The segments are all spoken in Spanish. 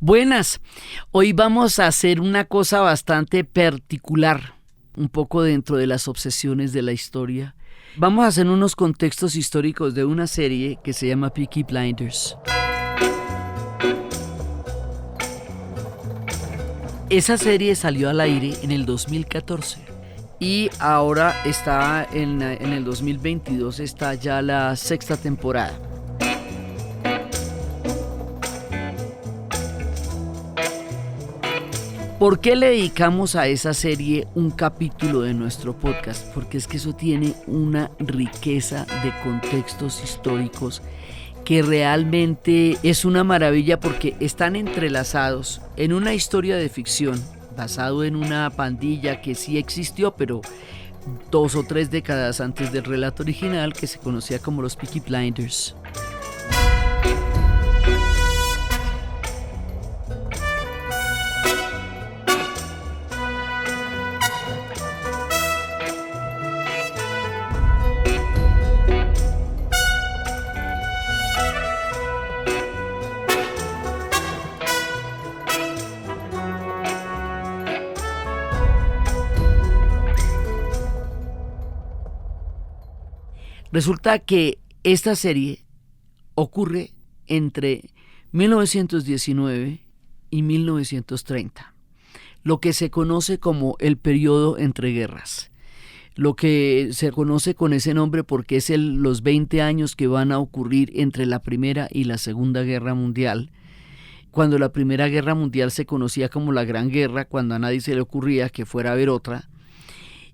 Buenas, hoy vamos a hacer una cosa bastante particular, un poco dentro de las obsesiones de la historia. Vamos a hacer unos contextos históricos de una serie que se llama Peaky Blinders. Esa serie salió al aire en el 2014 y ahora está en el 2022, está ya la sexta temporada. ¿Por qué le dedicamos a esa serie un capítulo de nuestro podcast? Porque es que eso tiene una riqueza de contextos históricos que realmente es una maravilla porque están entrelazados en una historia de ficción basado en una pandilla que sí existió, pero 2 o 3 décadas antes del relato original, que se conocía como los Peaky Blinders. Resulta que esta serie ocurre entre 1919 y 1930, lo que se conoce como el periodo entre guerras, lo que se conoce con ese nombre porque es los 20 años que van a ocurrir entre la Primera y la Segunda Guerra Mundial, cuando la Primera Guerra Mundial se conocía como la Gran Guerra, cuando a nadie se le ocurría que fuera a haber otra.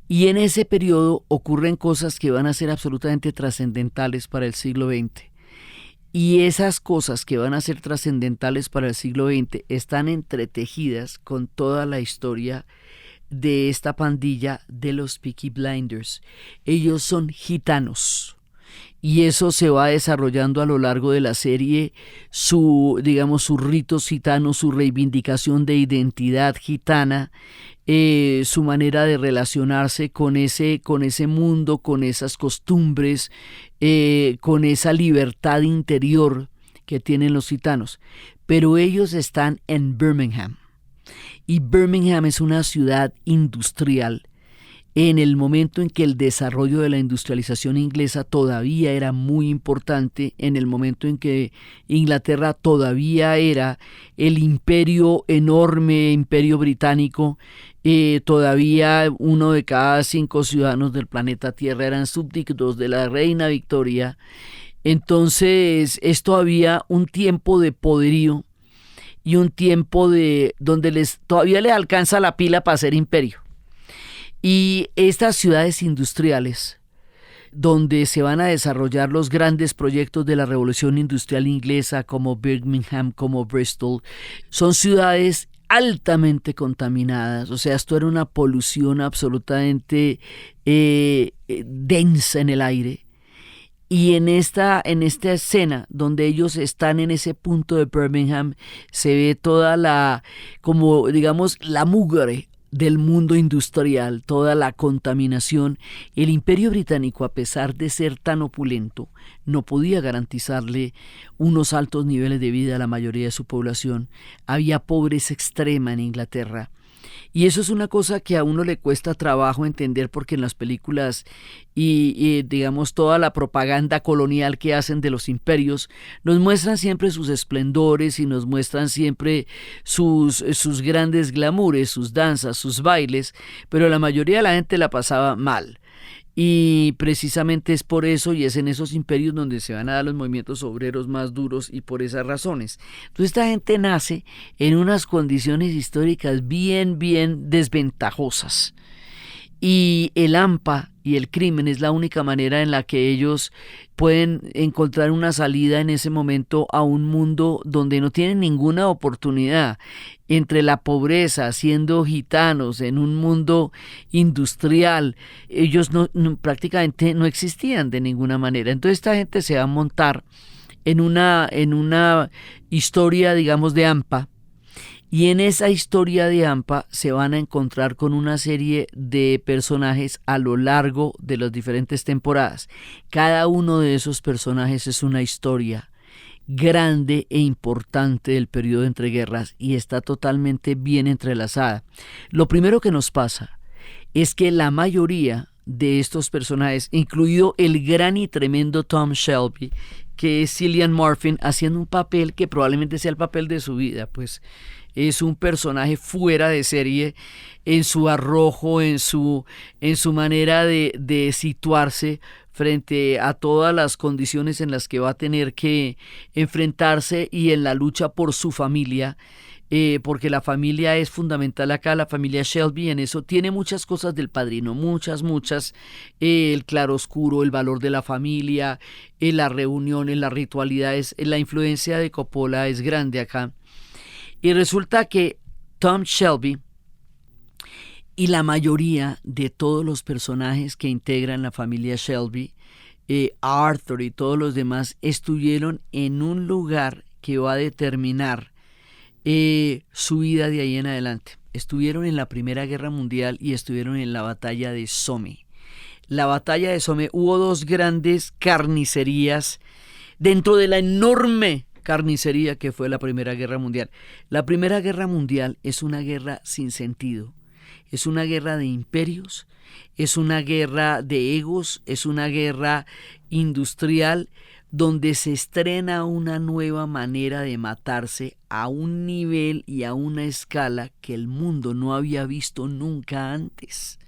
Y en ese periodo ocurren cosas que van a ser absolutamente trascendentales para el siglo XX. Y esas cosas que van a ser trascendentales para el siglo XX están entretejidas con toda la historia de esta pandilla de los Peaky Blinders. Ellos son gitanos. Y eso se va desarrollando a lo largo de la serie, sus ritos gitanos, su reivindicación de identidad gitana, su manera de relacionarse con ese mundo, con esas costumbres, con esa libertad interior que tienen los gitanos. Pero ellos están en Birmingham, y Birmingham es una ciudad industrial en el momento en que el desarrollo de la industrialización inglesa todavía era muy importante, en el momento en que Inglaterra todavía era el enorme imperio británico, todavía 1 de cada 5 ciudadanos del planeta Tierra eran súbditos de la reina Victoria. Entonces es todavía un tiempo de poderío y un tiempo donde todavía les alcanza la pila para ser imperio. Y estas ciudades industriales, donde se van a desarrollar los grandes proyectos de la revolución industrial inglesa, como Birmingham, como Bristol, son ciudades altamente contaminadas. O sea, esto era una polución absolutamente densa en el aire. Y en esta escena donde ellos están en ese punto de Birmingham, se ve toda la mugre del mundo industrial, toda la contaminación. El Imperio Británico, a pesar de ser tan opulento, no podía garantizarle unos altos niveles de vida a la mayoría de su población. Había pobreza extrema en Inglaterra. Y eso es una cosa que a uno le cuesta trabajo entender, porque en las películas y toda la propaganda colonial que hacen de los imperios nos muestran siempre sus esplendores y nos muestran siempre sus grandes glamures, sus danzas, sus bailes, pero la mayoría de la gente la pasaba mal. Y precisamente es por eso, y es en esos imperios donde se van a dar los movimientos obreros más duros, y por esas razones. Entonces esta gente nace en unas condiciones históricas bien desventajosas. Y el hampa y el crimen es la única manera en la que ellos pueden encontrar una salida en ese momento a un mundo donde no tienen ninguna oportunidad. Entre la pobreza, siendo gitanos, en un mundo industrial, ellos prácticamente no existían de ninguna manera. Entonces esta gente se va a montar en una historia, de hampa. Y en esa historia de hampa se van a encontrar con una serie de personajes a lo largo de las diferentes temporadas. Cada uno de esos personajes es una historia grande e importante del periodo de entreguerras y está totalmente bien entrelazada. Lo primero que nos pasa es que la mayoría de estos personajes, incluido el gran y tremendo Tom Shelby, que es Cillian Murphy, haciendo un papel que probablemente sea el papel de su vida, pues es un personaje fuera de serie en su arrojo, en su manera de situarse frente a todas las condiciones en las que va a tener que enfrentarse y en la lucha por su familia, porque la familia es fundamental acá, la familia Shelby en eso tiene muchas cosas del Padrino, muchas, el claroscuro, el valor de la familia, las reuniones, las ritualidades, la influencia de Coppola es grande acá. Y resulta que Tom Shelby y la mayoría de todos los personajes que integran la familia Shelby, Arthur y todos los demás, estuvieron en un lugar que va a determinar su vida de ahí en adelante. Estuvieron en la Primera Guerra Mundial y estuvieron en la batalla de Somme. La batalla de Somme hubo dos grandes carnicerías dentro de la enorme carnicería que fue la Primera Guerra Mundial. La Primera Guerra Mundial es una guerra sin sentido. Es una guerra de imperios, es una guerra de egos, es una guerra industrial donde se estrena una nueva manera de matarse a un nivel y a una escala que el mundo no había visto nunca antes.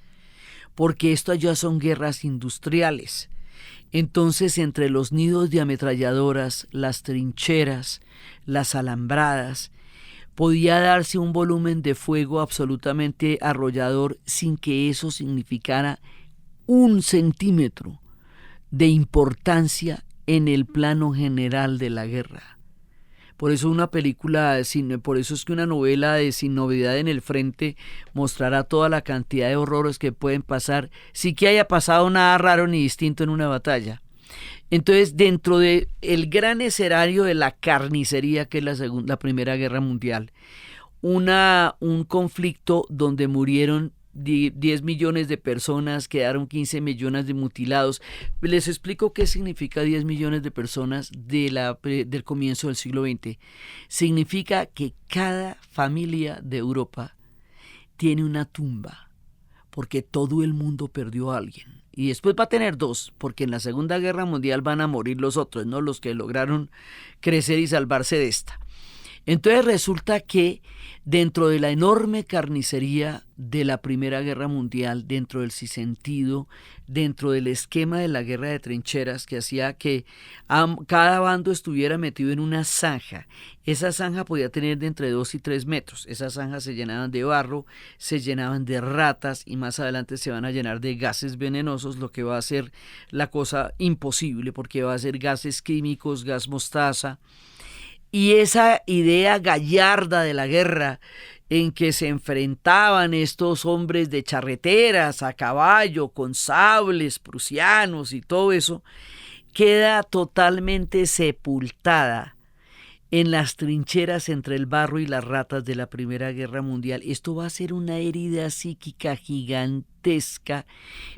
Porque estas ya son guerras industriales. Entonces, entre los nidos de ametralladoras, las trincheras, las alambradas, podía darse un volumen de fuego absolutamente arrollador sin que eso significara un centímetro de importancia en el plano general de la guerra. Por eso por eso es que una novela de Sin Novedad en el Frente mostrará toda la cantidad de horrores que pueden pasar sin que haya pasado nada raro ni distinto en una batalla. Entonces, dentro del gran escenario de la carnicería que es la Primera Guerra Mundial, un conflicto donde murieron 10 millones de personas, quedaron 15 millones de mutilados. Les explico qué significa 10 millones de personas del comienzo del siglo XX. Significa que cada familia de Europa tiene una tumba, porque todo el mundo perdió a alguien. Y después va a tener dos, porque en la Segunda Guerra Mundial van a morir los otros, no los que lograron crecer y salvarse de esta. Entonces resulta que dentro de la enorme carnicería de la Primera Guerra Mundial, dentro del sinsentido, dentro del esquema de la guerra de trincheras que hacía que cada bando estuviera metido en una zanja, esa zanja podía tener de entre 2 y 3 metros, esas zanjas se llenaban de barro, se llenaban de ratas y más adelante se van a llenar de gases venenosos, lo que va a hacer la cosa imposible porque va a ser gases químicos, gas mostaza. Y esa idea gallarda de la guerra en que se enfrentaban estos hombres de charreteras a caballo, con sables prusianos y todo eso, queda totalmente sepultada en las trincheras entre el barro y las ratas de la Primera Guerra Mundial. Esto va a ser una herida psíquica gigantesca.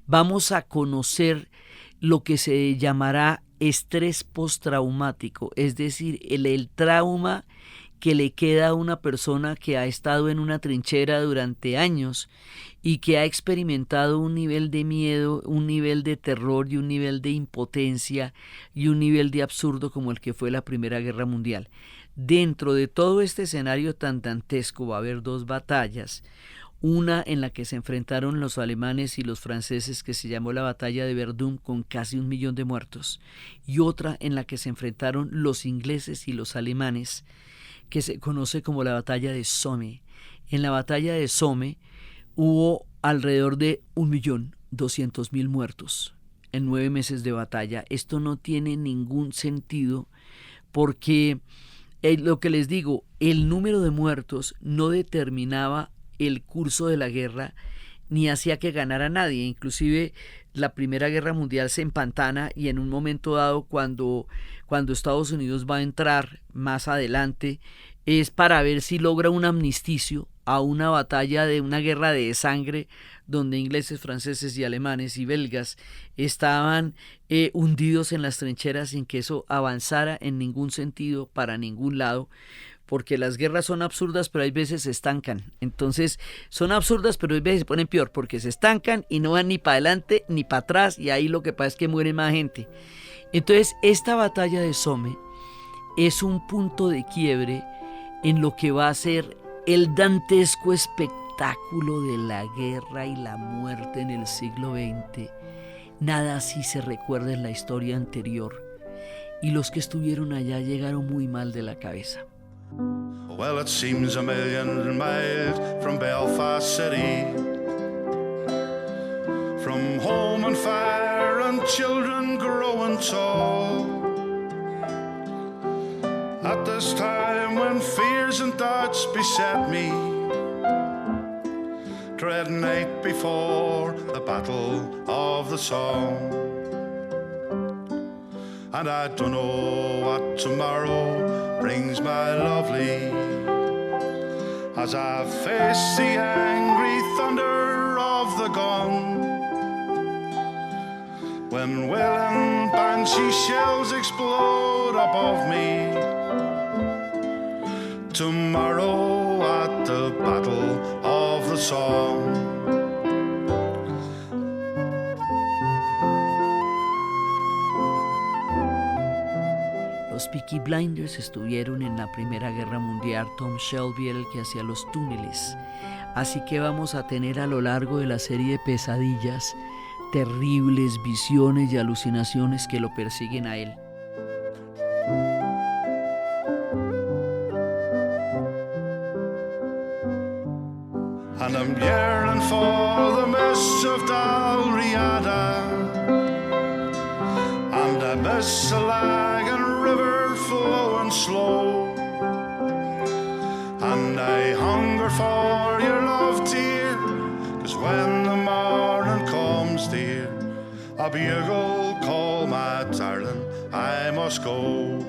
Vamos a conocer lo que se llamará estrés postraumático, es decir, el trauma que le queda a una persona que ha estado en una trinchera durante años y que ha experimentado un nivel de miedo, un nivel de terror y un nivel de impotencia y un nivel de absurdo como el que fue la Primera Guerra Mundial. Dentro de todo este escenario tan dantesco va a haber dos batallas. Una en la que se enfrentaron los alemanes y los franceses, que se llamó la batalla de Verdún, con casi 1 millón de muertos, y otra en la que se enfrentaron los ingleses y los alemanes, que se conoce como la batalla de Somme. En la batalla de Somme hubo alrededor de 1.200.000 muertos en 9 meses de batalla. Esto no tiene ningún sentido porque lo que les digo, el número de muertos no determinaba el curso de la guerra ni hacía que ganara nadie. Inclusive la Primera Guerra Mundial se empantana y en un momento dado cuando Estados Unidos va a entrar más adelante es para ver si logra un amnisticio a una batalla de una guerra de sangre donde ingleses, franceses y alemanes y belgas estaban hundidos en las trincheras sin que eso avanzara en ningún sentido para ningún lado, porque las guerras son absurdas, pero hay veces se estancan. Entonces, son absurdas, pero hay veces se ponen peor, porque se estancan y no van ni para adelante ni para atrás, y ahí lo que pasa es que muere más gente. Entonces, esta batalla de Somme es un punto de quiebre en lo que va a ser el dantesco espectáculo de la guerra y la muerte en el siglo XX. Nada así se recuerda en la historia anterior, y los que estuvieron allá llegaron muy mal de la cabeza. Well, it seems 1,000,000 miles from Belfast City, from home and fire and children growing tall. At this time when fears and doubts beset me, dread night before the battle of the Somme, and I don't know what tomorrow brings my lovely, as I face the angry thunder of the gun, when wailing banshee shells explode above me, tomorrow at the Battle of the Somme. Los Peaky Blinders estuvieron en la Primera Guerra Mundial. Tom Shelby era el que hacía los túneles. Así que vamos a tener a lo largo de la serie de pesadillas terribles visiones y alucinaciones que lo persiguen a él. And I'm yearning for the mists of Dalriada, and I miss the Lagan River flowing slow, and I hunger for your love, dear, 'cause when the morning comes, dear, a bugle call, my darling, I must go.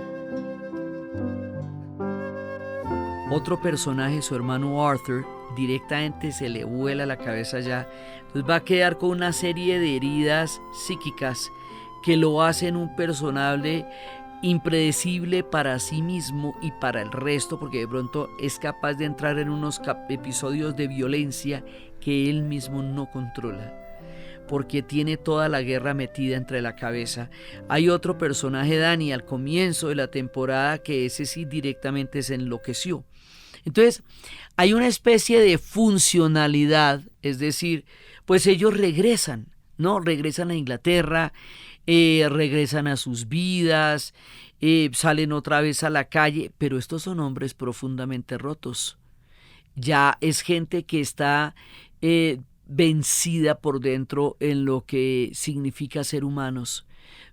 Otro personaje, su hermano Arthur, directamente se le vuela la cabeza ya. Entonces va a quedar con una serie de heridas psíquicas que lo hacen un personaje impredecible para sí mismo y para el resto, porque de pronto es capaz de entrar en unos episodios de violencia que él mismo no controla, porque tiene toda la guerra metida entre la cabeza. Hay otro personaje, Danny, al comienzo de la temporada, que ese sí directamente se enloqueció. Entonces, hay una especie de funcionalidad, es decir, pues ellos regresan, ¿no? Regresan a Inglaterra, regresan a sus vidas, salen otra vez a la calle, pero estos son hombres profundamente rotos. Ya es gente que está vencida por dentro en lo que significa ser humanos.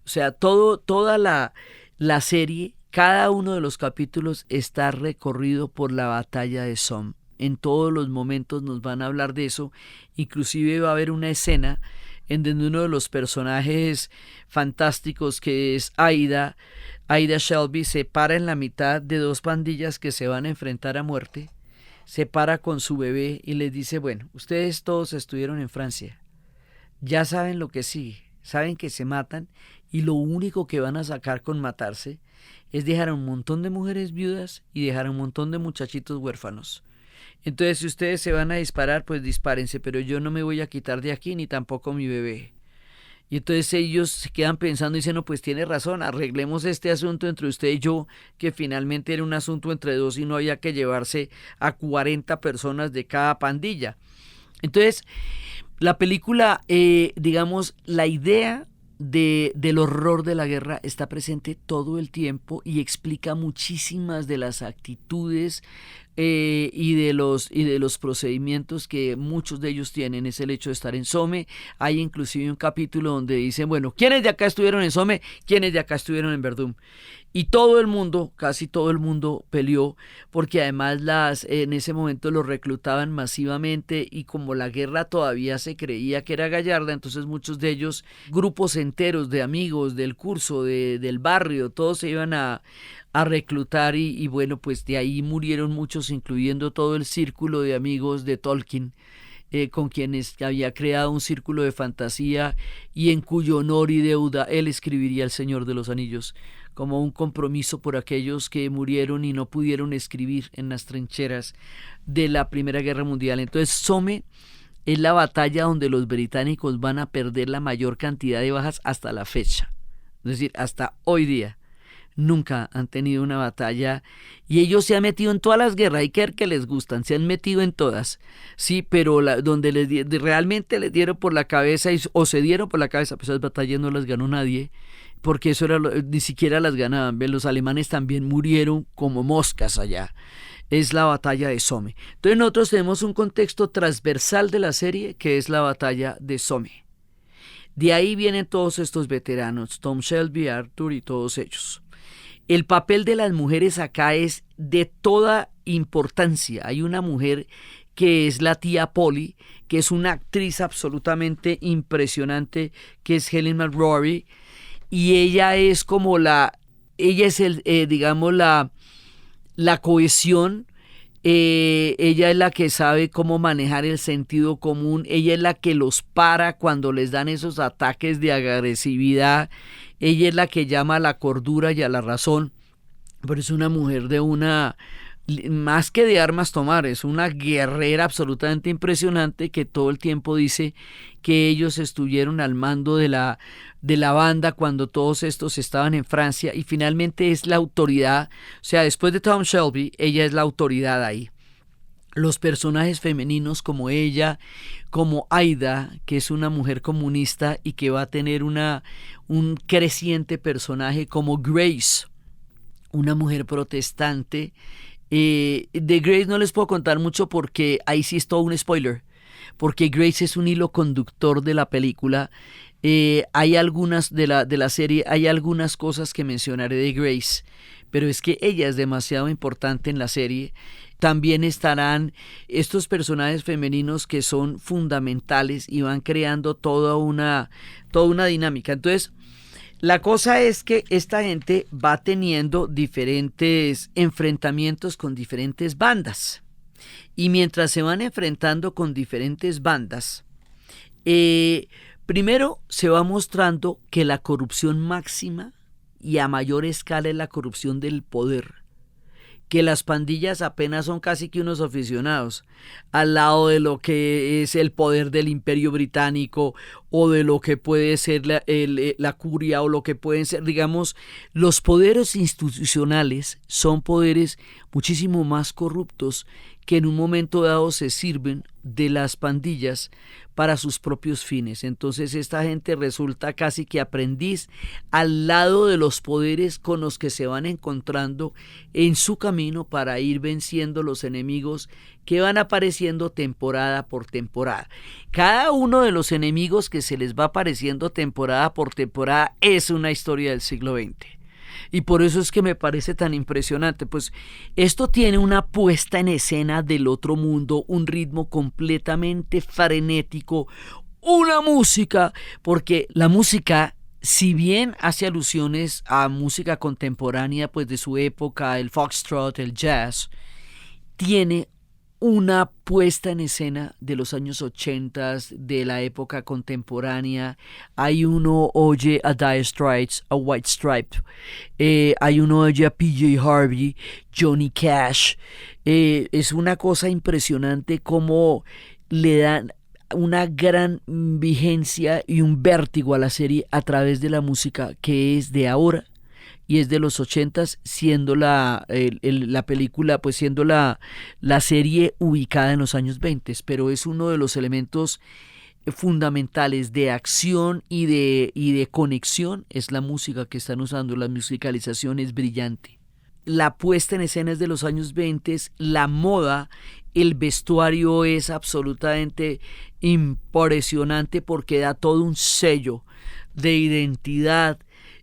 O sea, toda la serie, cada uno de los capítulos está recorrido por la batalla de Somme. En todos los momentos nos van a hablar de eso. Inclusive va a haber una escena en donde uno de los personajes fantásticos, que es Aida Shelby, se para en la mitad de dos pandillas que se van a enfrentar a muerte. Se para con su bebé y les dice: bueno, ustedes todos estuvieron en Francia, ya saben lo que sigue, saben que se matan, y lo único que van a sacar con matarse es dejar a un montón de mujeres viudas y dejar a un montón de muchachitos huérfanos. Entonces, si ustedes se van a disparar, pues dispárense, pero yo no me voy a quitar de aquí, ni tampoco mi bebé. Y entonces ellos se quedan pensando y dicen: no, pues tiene razón, arreglemos este asunto entre usted y yo, que finalmente era un asunto entre dos y no había que llevarse a 40 personas de cada pandilla. Entonces, la película, digamos, la idea del horror de la guerra está presente todo el tiempo y explica muchísimas de las actitudes y de los procedimientos que muchos de ellos tienen. Es el hecho de estar en Somme. Hay inclusive un capítulo donde dicen: bueno, ¿quiénes de acá estuvieron en Somme? ¿Quiénes de acá estuvieron en Verdún? Y todo el mundo, casi todo el mundo peleó, porque además en ese momento los reclutaban masivamente, y como la guerra todavía se creía que era gallarda, entonces muchos de ellos, grupos enteros de amigos del curso, del barrio, todos se iban a a reclutar y bueno, pues de ahí murieron muchos, incluyendo todo el círculo de amigos de Tolkien, con quienes había creado un círculo de fantasía y en cuyo honor y deuda él escribiría El Señor de los Anillos, como un compromiso por aquellos que murieron y no pudieron escribir en las trincheras de la Primera Guerra Mundial. Entonces Somme es la batalla donde los británicos van a perder la mayor cantidad de bajas hasta la fecha, es decir, hasta hoy día. Nunca han tenido una batalla y ellos se han metido en todas las guerras, hay que ver que les gustan, se han metido en todas, sí, pero donde realmente les dieron por la cabeza o se dieron por la cabeza, pues esas batallas no las ganó nadie, porque eso era ni siquiera las ganaban. Los alemanes también murieron como moscas allá. Es la batalla de Somme. Entonces nosotros tenemos un contexto transversal de la serie que es la batalla de Somme. De ahí vienen todos estos veteranos, Tom Shelby, Arthur y todos ellos. El papel de las mujeres acá es de toda importancia. Hay una mujer que es la tía Polly, que es una actriz absolutamente impresionante, que es Helen McRory, y ella es como digamos la cohesión. Ella es la que sabe cómo manejar el sentido común, ella es la que los para cuando les dan esos ataques de agresividad, ella es la que llama a la cordura y a la razón, pero es una mujer más que de armas tomar, es una guerrera absolutamente impresionante que todo el tiempo dice que ellos estuvieron al mando de la banda cuando todos estos estaban en Francia y finalmente es la autoridad, o sea, después de Tom Shelby, ella es la autoridad ahí. Los personajes femeninos como ella, como Aida, que es una mujer comunista y que va a tener un creciente personaje como Grace, una mujer protestante. De Grace no les puedo contar mucho porque ahí sí es todo un spoiler, porque Grace es un hilo conductor de la película. Hay algunas de la serie, hay algunas cosas que mencionaré de Grace, pero es que ella es demasiado importante en la serie. También estarán estos personajes femeninos que son fundamentales y van creando toda una dinámica. Entonces, la cosa es que esta gente va teniendo diferentes enfrentamientos con diferentes bandas. Y mientras se van enfrentando con diferentes bandas, primero se va mostrando que la corrupción máxima y a mayor escala es la corrupción del poder, que las pandillas apenas son casi que unos aficionados al lado de lo que es el poder del Imperio Británico o de lo que puede ser la curia o lo que pueden ser, digamos, los poderes institucionales son poderes muchísimo más corruptos que en un momento dado se sirven de las pandillas para sus propios fines. Entonces esta gente resulta casi que aprendiz al lado de los poderes con los que se van encontrando en su camino para ir venciendo los enemigos que van apareciendo temporada por temporada. Cada uno de los enemigos que se les va apareciendo temporada por temporada es una historia del siglo XX. Y por eso es que me parece tan impresionante, pues esto tiene una puesta en escena del otro mundo, un ritmo completamente frenético, una música, porque la música, si bien hace alusiones a música contemporánea pues de su época, el foxtrot, el jazz, tiene una puesta en escena de los años 80, de la época contemporánea. Hay uno oye a Dire Straits, a White Stripes, hay uno oye a PJ Harvey, Johnny Cash. Es una cosa impresionante cómo le dan una gran vigencia y un vértigo a la serie a través de la música que es de ahora y es de los 80s, siendo la película, pues siendo la serie ubicada en los años 20, pero es uno de los elementos fundamentales de acción y de conexión, es la música que están usando, la musicalización es brillante. La puesta en escena es de los años 20, la moda, el vestuario es absolutamente impresionante porque da todo un sello de identidad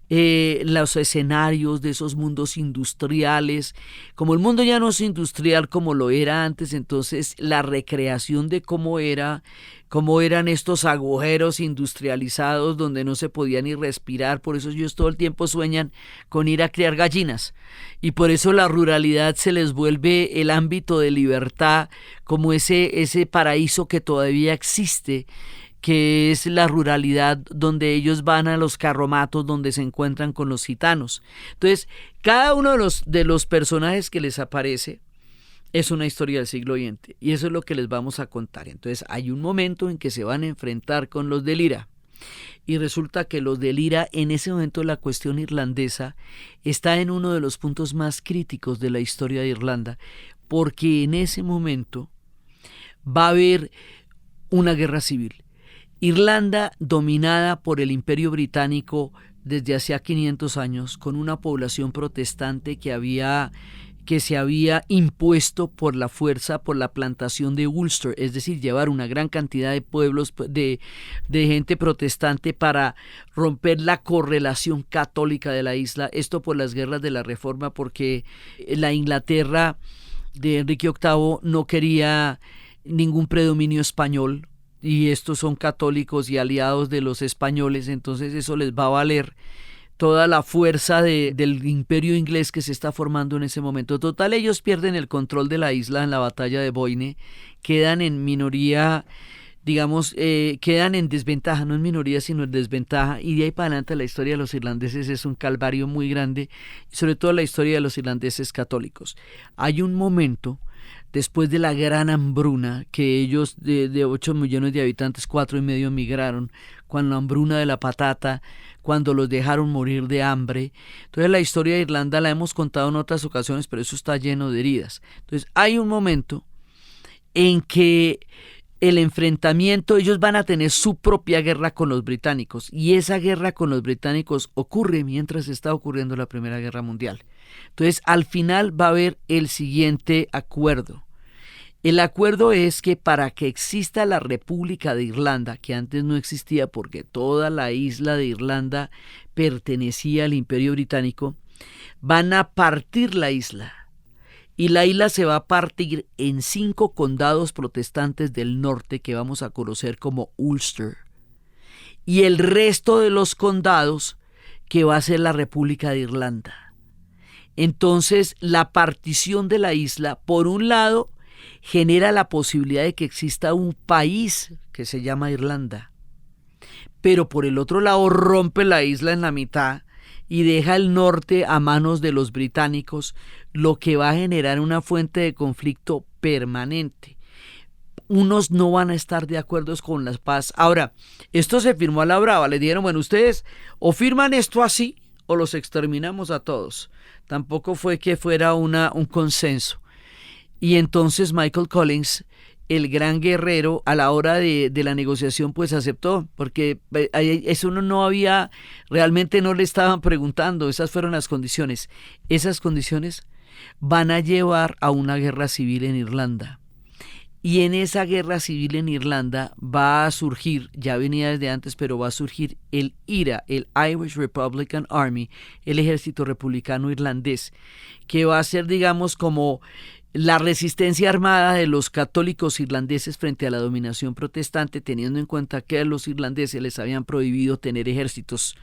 los escenarios de esos mundos industriales. Como el mundo ya no es industrial como lo era antes, entonces la recreación de cómo eran estos agujeros industrializados donde no se podía ni respirar. Por eso ellos todo el tiempo sueñan con ir a criar gallinas, y por eso la ruralidad se les vuelve el ámbito de libertad, como ese paraíso que todavía existe, que es la ruralidad, donde ellos van a los carromatos donde se encuentran con los gitanos. Entonces, cada uno de los personajes que les aparece es una historia del siglo XX, y eso es lo que les vamos a contar. Entonces, hay un momento en que se van a enfrentar con los de Lira, y resulta que los de Lira, en ese momento la cuestión irlandesa está en uno de los puntos más críticos de la historia de Irlanda, porque en ese momento va a haber una guerra civil. Irlanda, dominada por el Imperio Británico desde hacía 500 años, con una población protestante que se había impuesto por la fuerza, por la plantación de Ulster, es decir, llevar una gran cantidad de pueblos de gente protestante para romper la correlación católica de la isla. Esto por las guerras de la Reforma, porque la Inglaterra de Enrique VIII no quería ningún predominio español, y estos son católicos y aliados de los españoles, entonces eso les va a valer toda la fuerza del imperio inglés que se está formando en ese momento. Total, ellos pierden el control de la isla en la batalla de Boyne, quedan en minoría, digamos, quedan en desventaja, no en minoría sino en desventaja, y de ahí para adelante la historia de los irlandeses es un calvario muy grande, sobre todo la historia de los irlandeses católicos. Hay un momento después de la gran hambruna, que ellos de 8 millones de habitantes, 4,5 migraron, con la hambruna de la patata, cuando los dejaron morir de hambre. Entonces la historia de Irlanda la hemos contado en otras ocasiones, pero eso está lleno de heridas. Entonces hay un momento en que el enfrentamiento, ellos van a tener su propia guerra con los británicos, y esa guerra con los británicos ocurre mientras está ocurriendo la Primera Guerra Mundial. Entonces al final va a haber el siguiente acuerdo. El acuerdo es que para que exista la República de Irlanda, que antes no existía porque toda la isla de Irlanda pertenecía al Imperio Británico, van a partir la isla. Y la isla se va a partir en 5 condados protestantes del norte que vamos a conocer como Ulster. Y el resto de los condados que va a ser la República de Irlanda. Entonces, la partición de la isla, por un lado, genera la posibilidad de que exista un país que se llama Irlanda, pero por el otro lado rompe la isla en la mitad y deja el norte a manos de los británicos, lo que va a generar una fuente de conflicto permanente. Unos no van a estar de acuerdo con la paz. Ahora, esto se firmó a la brava, le dijeron, bueno, ustedes o firman esto así o los exterminamos a todos. Tampoco fue que fuera un consenso. Y entonces Michael Collins, el gran guerrero, a la hora de la negociación, pues aceptó, porque eso no había, realmente no le estaban preguntando, esas fueron las condiciones. Esas condiciones van a llevar a una guerra civil en Irlanda. Y en esa guerra civil en Irlanda va a surgir, ya venía desde antes, pero va a surgir el IRA, el Irish Republican Army, el ejército republicano irlandés, que va a ser, digamos, como la resistencia armada de los católicos irlandeses frente a la dominación protestante, teniendo en cuenta que a los irlandeses les habían prohibido tener ejércitos.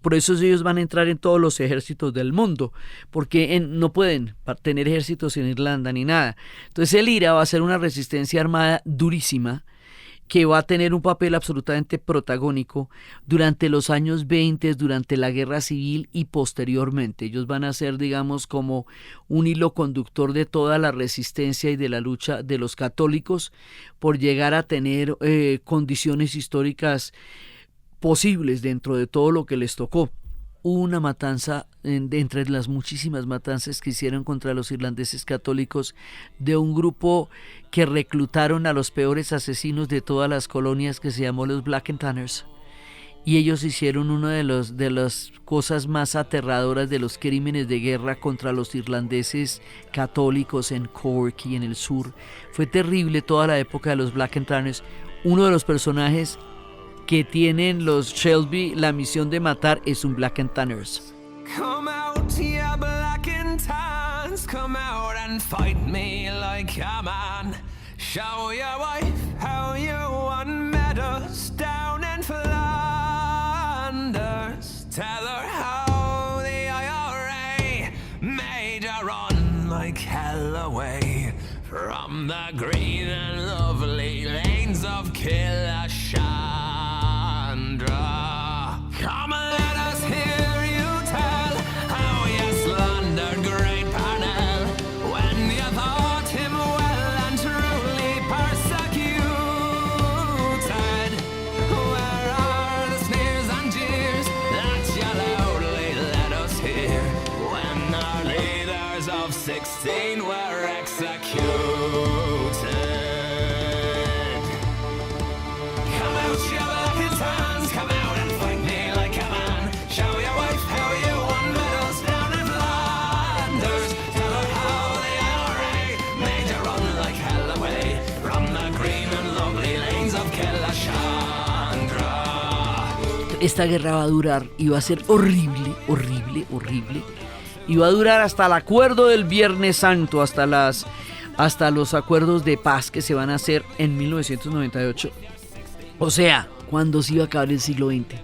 Por eso ellos van a entrar en todos los ejércitos del mundo, porque no pueden tener ejércitos en Irlanda ni nada. Entonces el IRA va a ser una resistencia armada durísima, que va a tener un papel absolutamente protagónico durante los años 20, durante la guerra civil y posteriormente. Ellos van a ser, digamos, como un hilo conductor de toda la resistencia y de la lucha de los católicos por llegar a tener condiciones históricas posibles dentro de todo lo que les tocó. Hubo una matanza, entre las muchísimas matanzas que hicieron contra los irlandeses católicos, de un grupo que reclutaron a los peores asesinos de todas las colonias, que se llamó los Black and Tanners, y ellos hicieron una de las cosas más aterradoras de los crímenes de guerra contra los irlandeses católicos en Cork y en el sur. Fue terrible toda la época de los Black and Tanners. Uno de los personajes que tienen los Shelby la misión de matar es un Black and Tanners. Come out, ya black and tans, come out and fight me like a man. Show your wife how you won medals down in Flanders. Tell her how the IRA made her run like hell away from the green and lovely lanes of Killashandra. Come and let us hear you tell how you slandered great Parnell when you thought him well and truly persecuted. Where are the sneers and jeers that you loudly let us hear when our leaders of 16 were executed? Come out, you black and tans, come out and fight me like a man. Show your wife how you won medals down in Flanders. Tell her how the IRA made you run like hell away from the green and lovely lanes of Killashandra. Esta guerra va a durar y va a ser horrible, horrible, horrible. Y va a durar hasta el acuerdo del Viernes Santo, hasta los acuerdos de paz que se van a hacer en 1998. O sea, cuando se iba a acabar el siglo XX.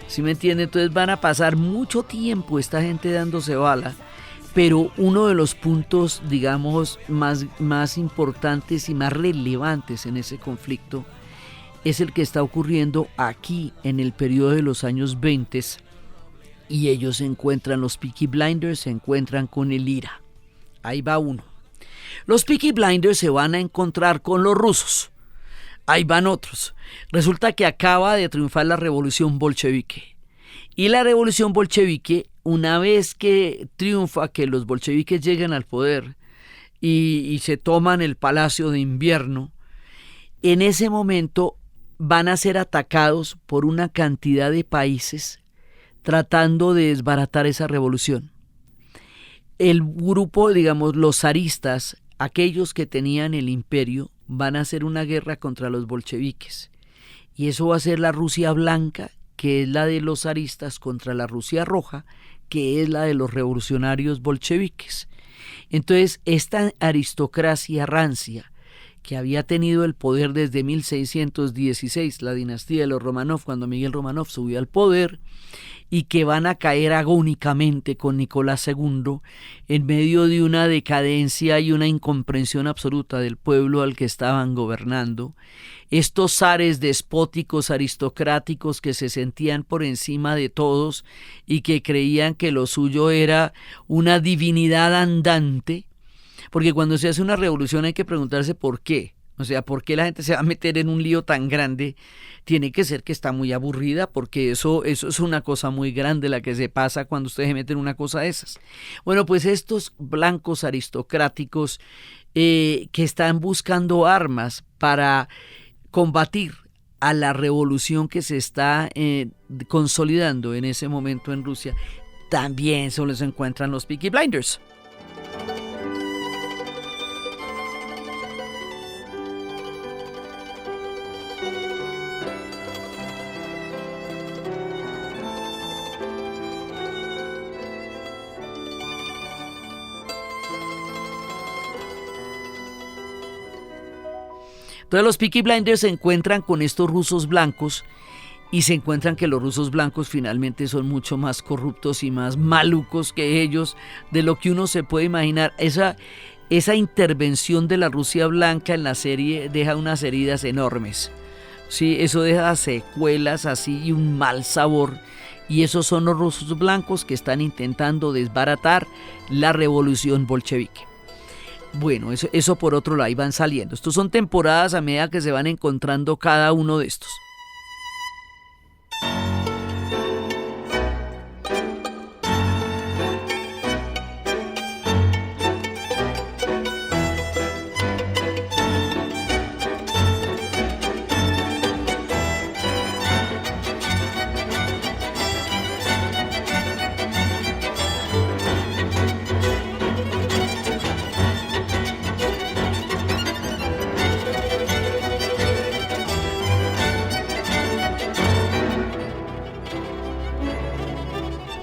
¿Sí me entiende? Entonces van a pasar mucho tiempo esta gente dándose bala. Pero uno de los puntos, digamos, más importantes y más relevantes en ese conflicto es el que está ocurriendo aquí en el periodo de los años 20. Y ellos se encuentran, los Peaky Blinders se encuentran con el IRA. Ahí va uno. Los Peaky Blinders se van a encontrar con los rusos. Ahí van otros. Resulta que acaba de triunfar la revolución bolchevique. Y la revolución bolchevique, una vez que triunfa, que los bolcheviques llegan al poder y se toman el Palacio de Invierno, en ese momento van a ser atacados por una cantidad de países tratando de desbaratar esa revolución. El grupo, digamos, los zaristas, aquellos que tenían el imperio, van a hacer una guerra contra los bolcheviques. Y eso va a ser la Rusia blanca, que es la de los zaristas, contra la Rusia roja, que es la de los revolucionarios bolcheviques. Entonces, esta aristocracia rancia, que había tenido el poder desde 1616, la dinastía de los Romanov, cuando Miguel Romanov subió al poder, y que van a caer agónicamente con Nicolás II en medio de una decadencia y una incomprensión absoluta del pueblo al que estaban gobernando. Estos zares despóticos aristocráticos que se sentían por encima de todos y que creían que lo suyo era una divinidad andante, porque cuando se hace una revolución hay que preguntarse por qué. O sea, ¿por qué la gente se va a meter en un lío tan grande? Tiene que ser que está muy aburrida, porque eso es una cosa muy grande la que se pasa cuando ustedes se meten en una cosa de esas. Bueno, pues estos blancos aristocráticos que están buscando armas para combatir a la revolución que se está consolidando en ese momento en Rusia, también se les encuentran los Peaky Blinders. Entonces los Peaky Blinders se encuentran con estos rusos blancos y se encuentran que los rusos blancos finalmente son mucho más corruptos y más malucos que ellos de lo que uno se puede imaginar. Esa intervención de la Rusia blanca en la serie deja unas heridas enormes. Sí, eso deja secuelas así y un mal sabor. Y esos son los rusos blancos que están intentando desbaratar la revolución bolchevique. Bueno, eso por otro lado, ahí van saliendo. Estos son temporadas a medida que se van encontrando cada uno de estos.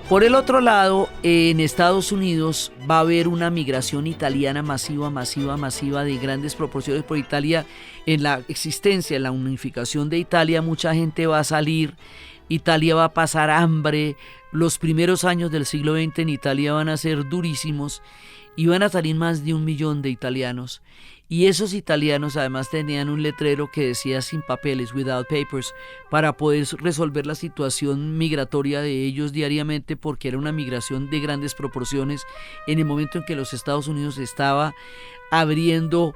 Por el otro lado, en Estados Unidos va a haber una migración italiana masiva de grandes proporciones por Italia. En la existencia, en la unificación de Italia, mucha gente va a salir, Italia va a pasar hambre, los primeros años del siglo XX en Italia van a ser durísimos y van a salir más de 1 millón de italianos. Y esos italianos además tenían un letrero que decía sin papeles, without papers, para poder resolver la situación migratoria de ellos diariamente, porque era una migración de grandes proporciones en el momento en que los Estados Unidos estaba abriendo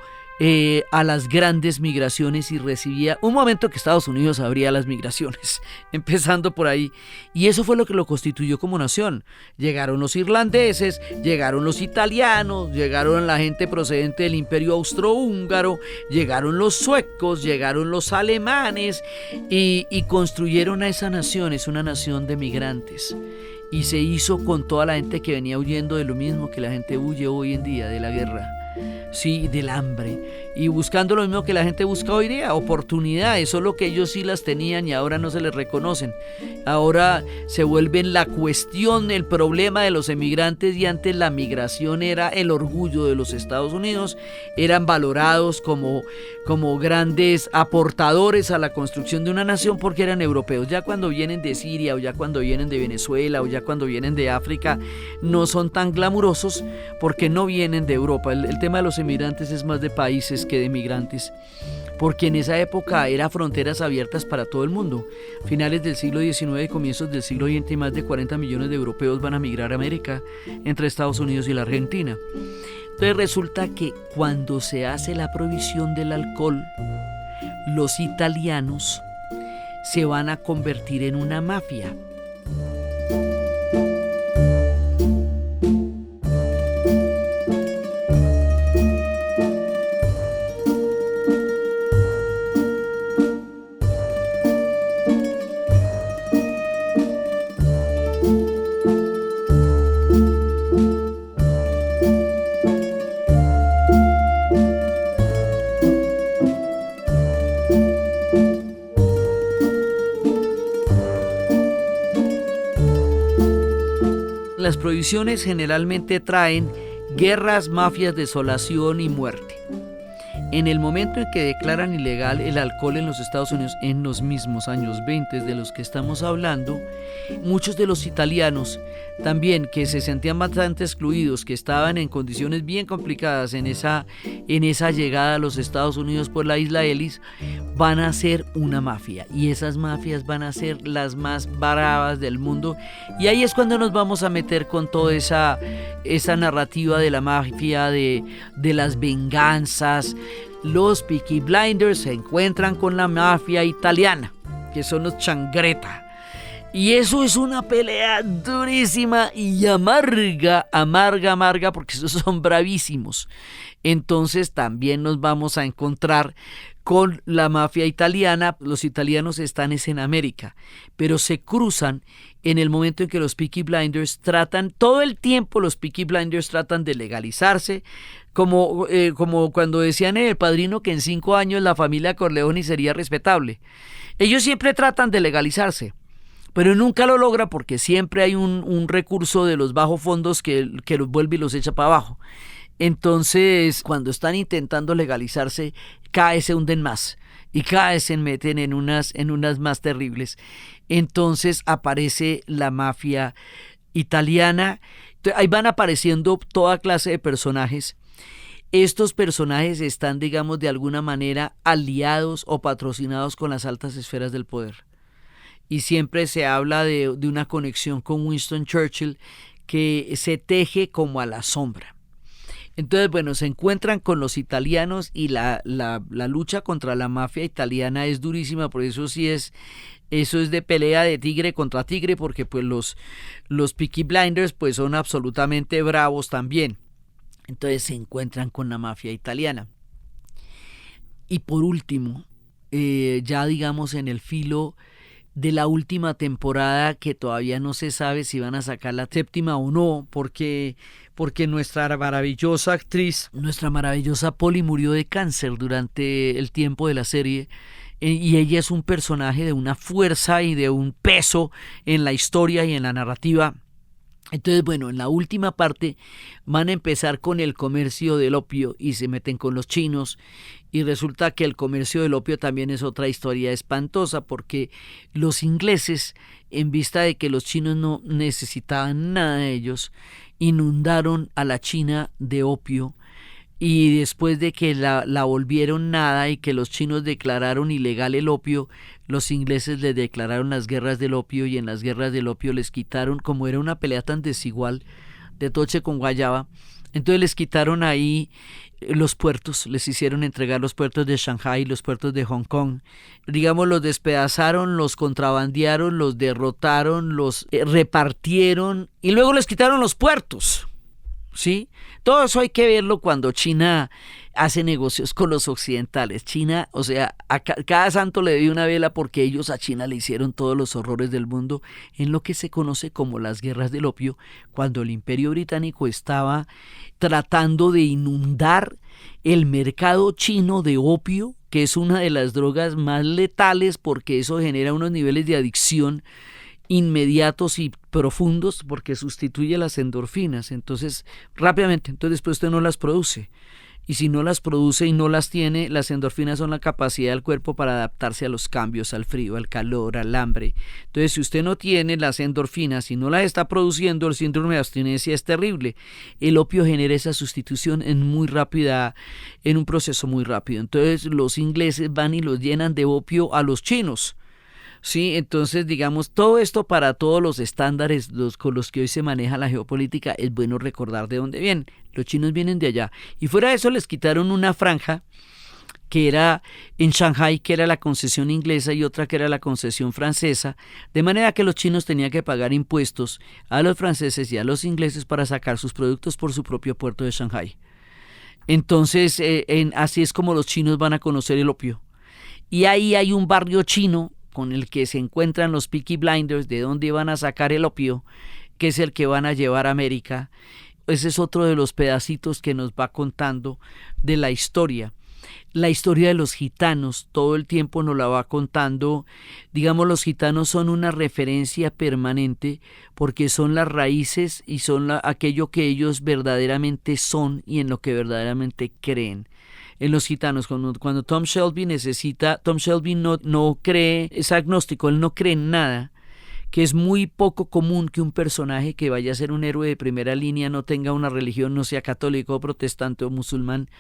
a las grandes migraciones y recibía un momento que Estados Unidos abría las migraciones, empezando por ahí, y eso fue lo que lo constituyó como nación. Llegaron los irlandeses, llegaron los italianos, llegaron la gente procedente del Imperio Austrohúngaro, llegaron los suecos, llegaron los alemanes y construyeron a esa nación. Es una nación de migrantes. Y se hizo con toda la gente que venía huyendo de lo mismo que la gente huye hoy en día, de la guerra, sí, del hambre, y buscando lo mismo que la gente busca hoy día, oportunidades, solo que ellos sí las tenían y ahora no se les reconocen. Ahora se vuelven la cuestión, el problema de los emigrantes, y antes la migración era el orgullo de los Estados Unidos, eran valorados como grandes aportadores a la construcción de una nación porque eran europeos. Ya cuando vienen de Siria, o ya cuando vienen de Venezuela, o ya cuando vienen de África, no son tan glamurosos porque no vienen de Europa. El tema de los emigrantes es más de países que de migrantes, porque en esa época era fronteras abiertas para todo el mundo. Finales del siglo XIX y comienzos del siglo XX, más de 40 millones de europeos van a migrar a América, entre Estados Unidos y la Argentina. Entonces resulta que cuando se hace la prohibición del alcohol, los italianos se van a convertir en una mafia. Las prohibiciones generalmente traen guerras, mafias, desolación y muerte. En el momento en que declaran ilegal el alcohol en los Estados Unidos, en los mismos años 20 de los que estamos hablando, muchos de los italianos también, que se sentían bastante excluidos, que estaban en condiciones bien complicadas en esa llegada a los Estados Unidos por la isla Ellis, van a ser una mafia, y esas mafias van a ser las más bravas del mundo. Y ahí es cuando nos vamos a meter con toda esa narrativa de la mafia, de las venganzas. Los Peaky Blinders se encuentran con la mafia italiana, que son los Changreta. Y eso es una pelea durísima y amarga, porque esos son bravísimos. Entonces también nos vamos a encontrar con la mafia italiana. Los italianos están en América, pero se cruzan en el momento en que los Peaky Blinders todo el tiempo los Peaky Blinders tratan de legalizarse, como cuando decían en El Padrino que en 5 años la familia Corleone sería respetable. Ellos siempre tratan de legalizarse, pero nunca lo logra porque siempre hay un recurso de los bajos fondos que los vuelve y los echa para abajo. Entonces, cuando están intentando legalizarse, cada vez se hunden más y cada vez se meten en unas más terribles. Entonces aparece la mafia italiana. Ahí van apareciendo toda clase de personajes. Estos personajes están, digamos, de alguna manera aliados o patrocinados con las altas esferas del poder. Y siempre se habla de una conexión con Winston Churchill que se teje como a la sombra. Entonces, bueno, se encuentran con los italianos y la lucha contra la mafia italiana es durísima, por eso eso es de pelea de tigre contra tigre, porque pues los Peaky Blinders pues son absolutamente bravos también. Entonces se encuentran con la mafia italiana. Y por último, ya digamos en el filo de la última temporada, que todavía no se sabe si van a sacar la 7ª o no, porque nuestra maravillosa actriz, nuestra maravillosa Polly, murió de cáncer durante el tiempo de la serie, y ella es un personaje de una fuerza y de un peso en la historia y en la narrativa Entonces, bueno, en la última parte van a empezar con el comercio del opio y se meten con los chinos, y resulta que el comercio del opio también es otra historia espantosa, porque los ingleses, en vista de que los chinos no necesitaban nada de ellos, inundaron a la China de opio, y después de que la volvieron nada y que los chinos declararon ilegal el opio, los ingleses les declararon las guerras del opio, y en las guerras del opio les quitaron, como era una pelea tan desigual de toche con guayaba, entonces les quitaron ahí los puertos, les hicieron entregar los puertos de Shanghái, los puertos de Hong Kong, digamos, los despedazaron, los contrabandearon, los derrotaron, los repartieron, y luego les quitaron los puertos. ¿Sí? Todo eso hay que verlo cuando China hace negocios con los occidentales. China, o sea, cada santo le dio una vela, porque ellos a China le hicieron todos los horrores del mundo en lo que se conoce como las guerras del opio, cuando el Imperio Británico estaba tratando de inundar el mercado chino de opio, que es una de las drogas más letales, porque eso genera unos niveles de adicción inmediatos y profundos, porque sustituye las endorfinas. Entonces, rápidamente, entonces después usted no las produce, y si no las produce y no las tiene, las endorfinas son la capacidad del cuerpo para adaptarse a los cambios, al frío, al calor, al hambre. Entonces, si usted no tiene las endorfinas y no las está produciendo, el síndrome de abstinencia es terrible. El opio genera esa sustitución en un proceso muy rápido. Entonces, los ingleses van y los llenan de opio a los chinos. Sí, entonces, digamos, todo esto, para todos los estándares con los que hoy se maneja la geopolítica, es bueno recordar de dónde vienen. Los chinos vienen de allá. Y fuera de eso, les quitaron una franja que era en Shanghái, que era la concesión inglesa, y otra que era la concesión francesa, de manera que los chinos tenían que pagar impuestos a los franceses y a los ingleses para sacar sus productos por su propio puerto de Shanghái. Entonces, así es como los chinos van a conocer el opio. Y ahí hay un barrio chino con el que se encuentran los Peaky Blinders, de dónde van a sacar el opio, que es el que van a llevar a América. Ese es otro de los pedacitos que nos va contando de la historia. La historia de los gitanos todo el tiempo nos la va contando. Digamos, los gitanos son una referencia permanente, porque son las raíces y son aquello que ellos verdaderamente son y en lo que verdaderamente creen. En los gitanos, cuando Tom Shelby no cree, es agnóstico, él no cree en nada, que es muy poco común que un personaje que vaya a ser un héroe de primera línea no tenga una religión, no sea católico, protestante o musulmán.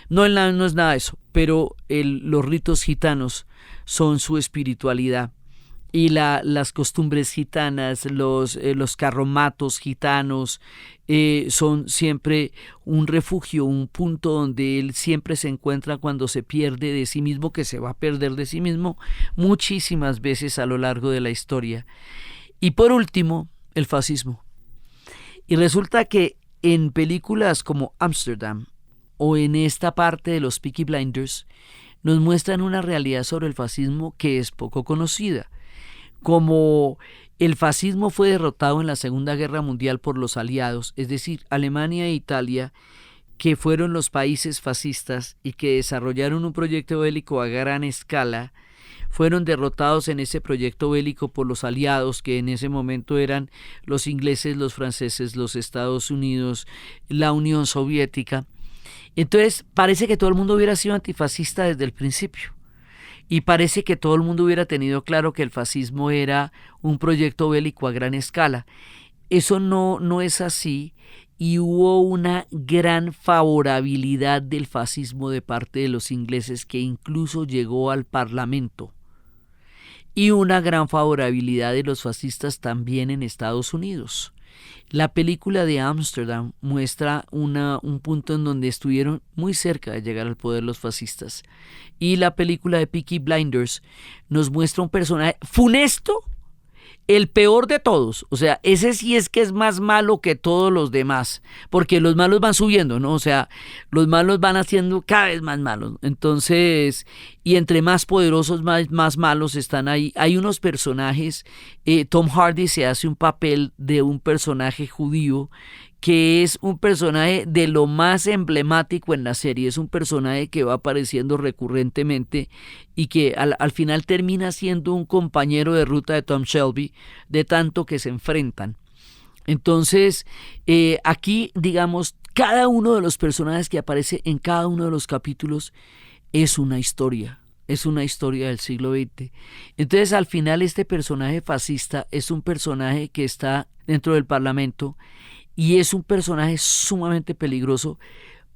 No es nada de eso, pero los ritos gitanos son su espiritualidad. Y las costumbres gitanas, los carromatos gitanos, son siempre un refugio, un punto donde él siempre se encuentra cuando se pierde de sí mismo, que se va a perder de sí mismo muchísimas veces a lo largo de la historia. Y por último, el fascismo. Y resulta que en películas como Amsterdam o en esta parte de los Peaky Blinders nos muestran una realidad sobre el fascismo que es poco conocida. Como el fascismo fue derrotado en la Segunda Guerra Mundial por los aliados, es decir, Alemania e Italia, que fueron los países fascistas y que desarrollaron un proyecto bélico a gran escala, fueron derrotados en ese proyecto bélico por los aliados, que en ese momento eran los ingleses, los franceses, los Estados Unidos, la Unión Soviética. Entonces parece que todo el mundo hubiera sido antifascista desde el principio. Y parece que todo el mundo hubiera tenido claro que el fascismo era un proyecto bélico a gran escala. Eso no es así, y hubo una gran favorabilidad del fascismo de parte de los ingleses, que incluso llegó al Parlamento, y una gran favorabilidad de los fascistas también en Estados Unidos. La película de Amsterdam muestra un punto en donde estuvieron muy cerca de llegar al poder los fascistas, y la película de Peaky Blinders nos muestra un personaje funesto, el peor de todos. O sea, ese sí es que es más malo que todos los demás, porque los malos van subiendo, ¿no? O sea, los malos van haciendo cada vez más malos. Entonces, y entre más poderosos, más malos están ahí. Hay unos personajes, Tom Hardy se hace un papel de un personaje judío, que es un personaje de lo más emblemático en la serie. Es un personaje que va apareciendo recurrentemente y que al final termina siendo un compañero de ruta de Tom Shelby, de tanto que se enfrentan. Entonces, aquí, digamos, cada uno de los personajes que aparece en cada uno de los capítulos es una historia del siglo XX. Entonces, al final, este personaje fascista es un personaje que está dentro del Parlamento y es un personaje sumamente peligroso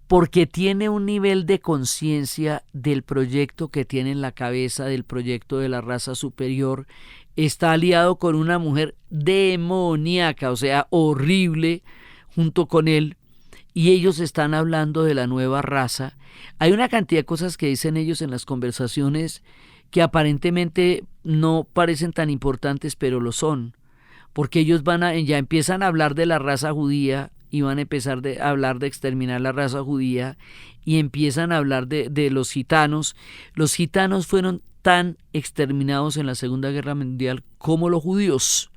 porque tiene un nivel de conciencia del proyecto que tiene en la cabeza, del proyecto de la raza superior. Está aliado con una mujer demoníaca, o sea, horrible, junto con él, y ellos están hablando de la nueva raza. Hay una cantidad de cosas que dicen ellos en las conversaciones que aparentemente no parecen tan importantes, pero lo son, porque ellos ya empiezan a hablar de la raza judía y van a empezar a hablar de exterminar la raza judía y empiezan a hablar de los gitanos. Los gitanos fueron tan exterminados en la Segunda Guerra Mundial como los judíos.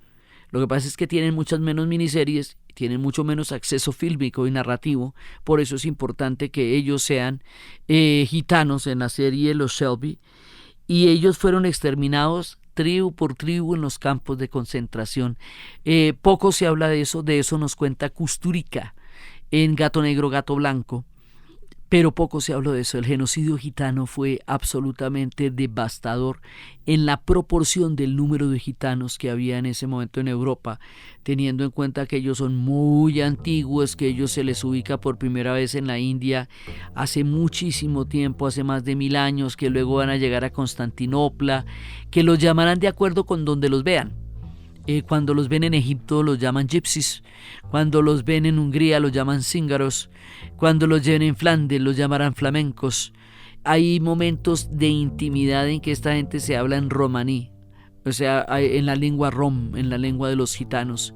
Lo que pasa es que tienen muchas menos miniseries, tienen mucho menos acceso fílmico y narrativo, por eso es importante que ellos sean gitanos en la serie Los Shelby, y ellos fueron exterminados tribu por tribu en los campos de concentración. Poco se habla de eso nos cuenta Kusturica en Gato Negro, Gato Blanco, pero poco se habló de eso. El genocidio gitano fue absolutamente devastador en la proporción del número de gitanos que había en ese momento en Europa, teniendo en cuenta que ellos son muy antiguos, que ellos se les ubica por primera vez en la India hace muchísimo tiempo, hace más de 1000 años, que luego van a llegar a Constantinopla, que los llamarán de acuerdo con donde los vean. Cuando los ven en Egipto los llaman gypsies, cuando los ven en Hungría los llaman cíngaros, cuando los ven en Flandes los llamarán flamencos. Hay momentos de intimidad en que esta gente se habla en romaní, o sea, en la lengua rom, en la lengua de los gitanos.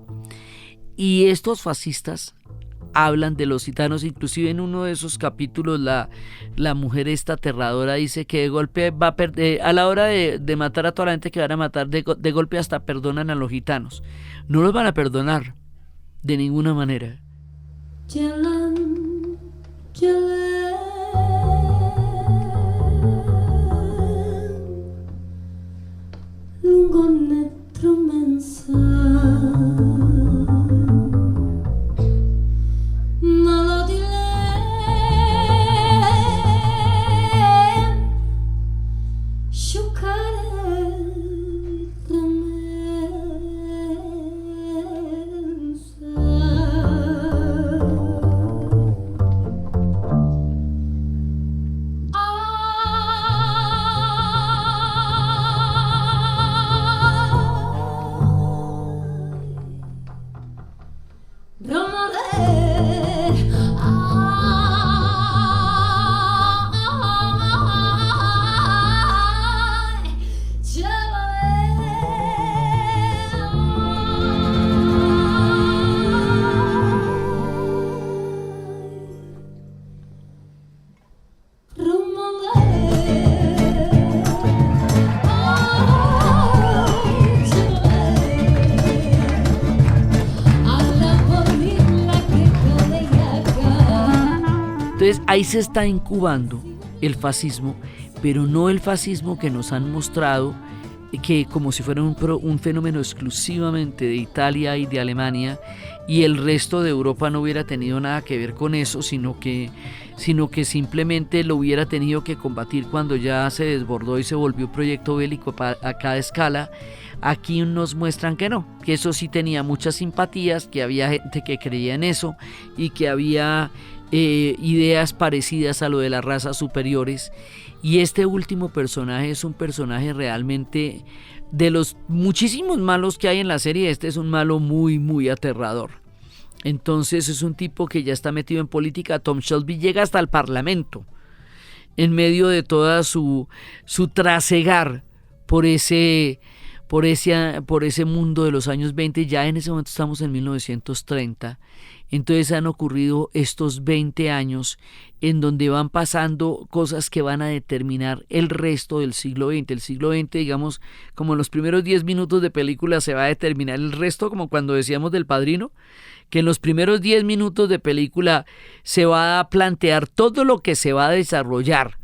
Y estos fascistas hablan de los gitanos, inclusive en uno de esos capítulos la mujer esta aterradora dice que de golpe va a perder, a la hora de matar a toda la gente que van a matar, de golpe hasta perdonan a los gitanos. No los van a perdonar de ninguna manera. Entonces ahí se está incubando el fascismo, pero no el fascismo que nos han mostrado, que como si fuera un fenómeno exclusivamente de Italia y de Alemania, y el resto de Europa no hubiera tenido nada que ver con eso, sino que simplemente lo hubiera tenido que combatir cuando ya se desbordó y se volvió un proyecto bélico a cada escala. Aquí nos muestran que no, que eso sí tenía muchas simpatías, que había gente que creía en eso y que había ideas parecidas a lo de las razas superiores. Y este último personaje es un personaje realmente, de los muchísimos malos que hay en la serie, este es un malo muy muy aterrador. Entonces es un tipo que ya está metido en política. Tom Shelby llega hasta el Parlamento en medio de toda su trasegar por ese mundo de los años 20. Ya en ese momento estamos en 1930. Entonces han ocurrido estos 20 años en donde van pasando cosas que van a determinar el resto del siglo XX. El siglo XX, digamos, como en los primeros 10 minutos de película se va a determinar el resto, como cuando decíamos del Padrino, que en los primeros 10 minutos de película se va a plantear todo lo que se va a desarrollar.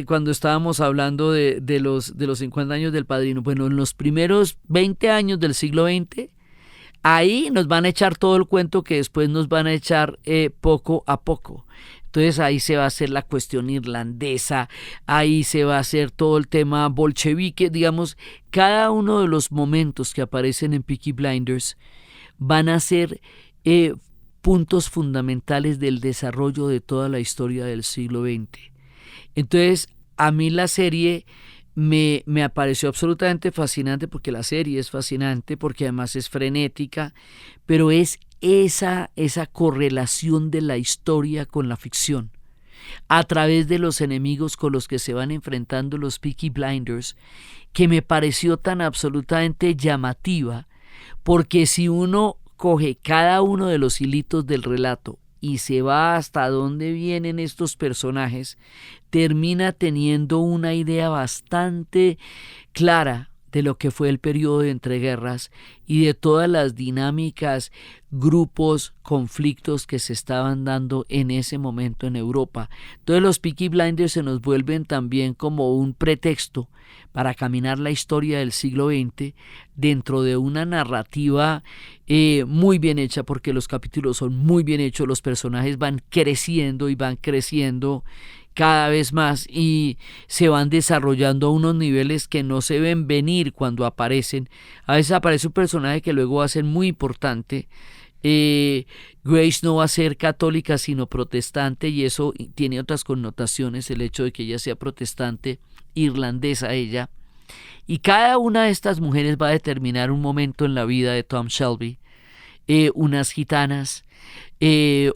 Cuando estábamos hablando de los 50 años del Padrino, bueno, en los primeros 20 años del siglo XX, ahí nos van a echar todo el cuento que después nos van a echar poco a poco. Entonces ahí se va a hacer la cuestión irlandesa, ahí se va a hacer todo el tema bolchevique, digamos, cada uno de los momentos que aparecen en Peaky Blinders van a ser puntos fundamentales del desarrollo de toda la historia del siglo XX. Entonces, a mí la serie me pareció absolutamente fascinante, porque la serie es fascinante, porque además es frenética, pero es esa correlación de la historia con la ficción, a través de los enemigos con los que se van enfrentando los Peaky Blinders, que me pareció tan absolutamente llamativa, porque si uno coge cada uno de los hilitos del relato y se va hasta dónde vienen estos personajes, termina teniendo una idea bastante clara de lo que fue el periodo de entreguerras y de todas las dinámicas, grupos, conflictos que se estaban dando en ese momento en Europa. Entonces los Peaky Blinders se nos vuelven también como un pretexto para caminar la historia del siglo XX dentro de una narrativa muy bien hecha, porque los capítulos son muy bien hechos, los personajes van creciendo y van creciendo cada vez más y se van desarrollando a unos niveles que no se ven venir cuando aparecen. A veces aparece un personaje que luego va a ser muy importante. Grace no va a ser católica sino protestante, y eso tiene otras connotaciones, el hecho de que ella sea protestante, irlandesa ella, y cada una de estas mujeres va a determinar un momento en la vida de Tom Shelby. Unas gitanas,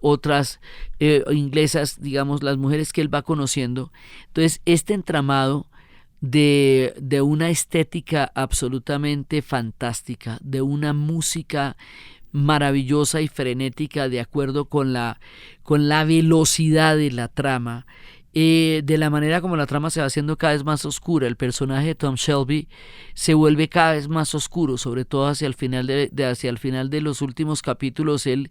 otras inglesas, digamos, las mujeres que él va conociendo. Entonces, este entramado de una estética absolutamente fantástica, de una música maravillosa y frenética de acuerdo con la velocidad de la trama, de la manera como la trama se va haciendo cada vez más oscura. El personaje de Tom Shelby se vuelve cada vez más oscuro, sobre todo hacia el final de los últimos capítulos. Él